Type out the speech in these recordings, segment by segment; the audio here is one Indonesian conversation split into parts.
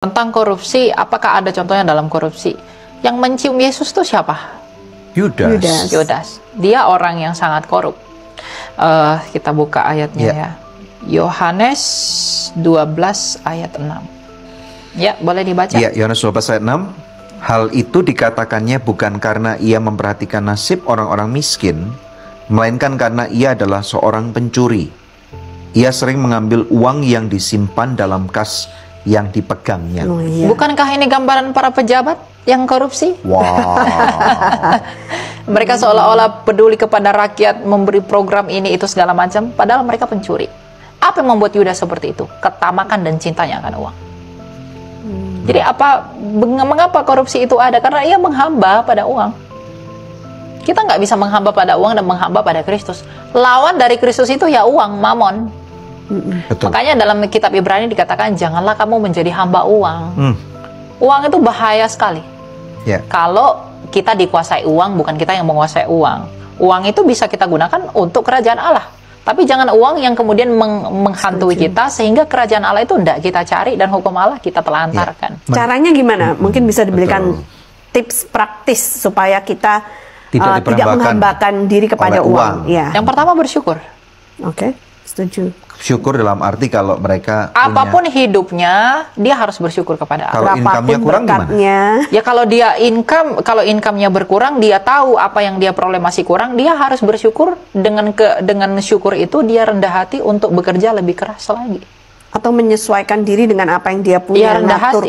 Tentang korupsi, apakah ada contohnya dalam korupsi? Yang mencium Yesus itu siapa? Yudas. Dia orang yang sangat korup. Kita buka ayatnya ya. Yohanes 12 ayat 6. Ya, boleh dibaca? Ya, Yohanes 12 ayat 6. Hal itu dikatakannya bukan karena ia memperhatikan nasib orang-orang miskin, melainkan karena ia adalah seorang pencuri. Ia sering mengambil uang yang disimpan dalam kas yang dipegangnya. Bukankah ini gambaran para pejabat yang korupsi? Wow. Mereka seolah-olah peduli kepada rakyat, memberi program ini itu segala macam, padahal mereka pencuri. Apa yang membuat Yudas seperti itu? Ketamakan dan cintanya akan uang. Jadi mengapa korupsi itu ada? Karena ia menghamba pada uang. Kita nggak bisa menghamba pada uang dan menghamba pada Kristus. Lawan dari Kristus itu ya uang, mamon. Betul. Makanya dalam kitab Ibrani dikatakan janganlah kamu menjadi hamba uang. Uang itu bahaya sekali. Kalau kita dikuasai uang, bukan kita yang menguasai uang. Uang itu bisa kita gunakan untuk kerajaan Allah. Tapi jangan uang yang kemudian menghantui kita sehingga kerajaan Allah itu tidak kita cari dan hukum Allah kita telantarkan. Caranya gimana? Mungkin bisa diberikan tips praktis supaya kita tidak menghambakan diri kepada uang. Yang pertama bersyukur. Oke, setuju. Syukur dalam arti kalau mereka apapun hidupnya, dia harus bersyukur kepada Allah. Kalau income-nya kurang gimana? Ya kalau dia kalau income-nya berkurang, dia tahu apa yang dia peroleh masih kurang, dia harus bersyukur. Dengan syukur itu dia rendah hati untuk bekerja lebih keras lagi. Atau menyesuaikan diri dengan apa yang dia punya, mengatur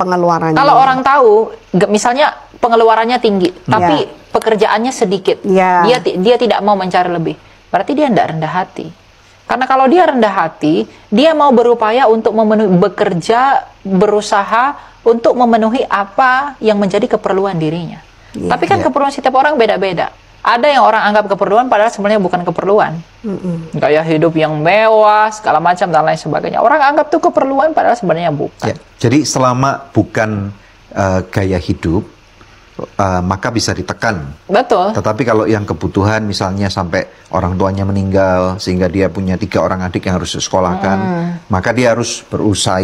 pengeluarannya. Kalau orang tahu, misalnya pengeluarannya tinggi, tapi pekerjaannya sedikit, dia tidak mau mencari lebih, berarti dia tidak rendah hati. Karena kalau dia rendah hati, dia mau berupaya untuk bekerja, berusaha untuk memenuhi apa yang menjadi keperluan dirinya. Tapi kan keperluan setiap orang beda-beda. Ada yang orang anggap keperluan padahal sebenarnya bukan keperluan. Gaya hidup yang mewah, segala macam dan lain sebagainya. Orang anggap itu keperluan padahal sebenarnya bukan. Jadi selama bukan gaya hidup, maka bisa ditekan. Betul. Tetapi kalau yang kebutuhan misalnya sampai orang tuanya meninggal sehingga dia punya 3 orang adik yang harus disekolahkan, maka dia harus berusaha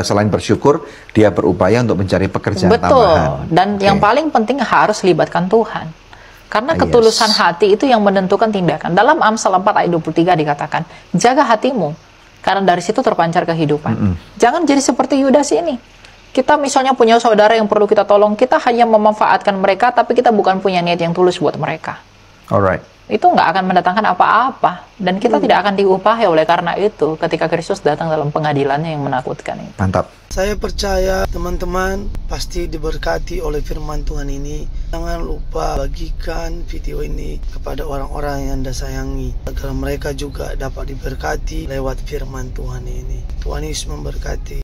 selain bersyukur, dia berupaya untuk mencari pekerjaan tambahan. Dan yang paling penting harus libatkan Tuhan. Karena ketulusan hati itu yang menentukan tindakan. Dalam Amsal 4 ayat 23 dikatakan, jaga hatimu karena dari situ terpancar kehidupan. Jangan jadi seperti Yudas ini. Kita misalnya punya saudara yang perlu kita tolong, kita hanya memanfaatkan mereka, tapi kita bukan punya niat yang tulus buat mereka. Itu nggak akan mendatangkan apa-apa, dan kita tidak akan diupahi oleh karena itu ketika Kristus datang dalam pengadilannya yang menakutkan itu. Mantap. Saya percaya teman-teman pasti diberkati oleh firman Tuhan ini. Jangan lupa bagikan video ini kepada orang-orang yang Anda sayangi, agar mereka juga dapat diberkati lewat firman Tuhan ini. Tuhan Yesus memberkati.